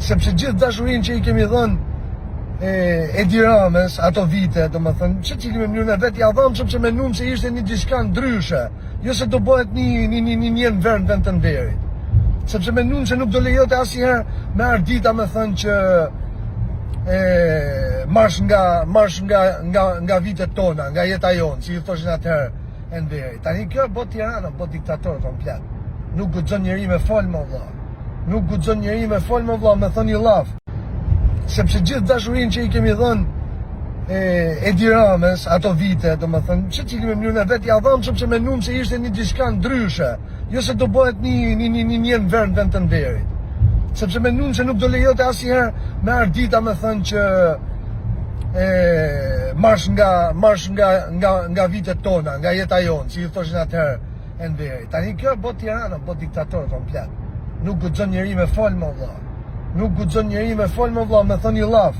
sepse gjithë dashurinë që i kemi dhënë Edi Ramës ato vite, domethënë, që cili me mënyrën e vet ja dhëm sepse mendum se ishte një diçka ndryshe, jo se do bëhet një vend të nderit. Sepse mendum se nuk do lejote asnjëherë me ardita me thënë që marsh nga vitet tona, nga jeta jonë, si ju thoshin atëherë e nderit. Tani kjo bot Tirana, bot diktator komplet. Nuk guxon njeri me fol më vëlla. Nuk guxon njeri me fol më vëlla, me thënë një llaf. Sepse gjithë dashurinë që i kemi dhënë Edi Ramës ato vite, domethënë, që cili me mënyrën e vet ja dhëm sepse mendum se ishte një diçka ndryshe, jo se do bëhet një vend të nderit. Sepse mendum se nuk do lejote asnjëherë me ardita me thënë që marsh nga vitet tona, nga jeta jonë, si ju thoshin atëherë e nderit. Tani kjo bot Tirana, bot diktator komplet. Nuk guxon njeri me fol më vëlla. Nuk guxon njeri me fol më vëlla, me thënë një llaf.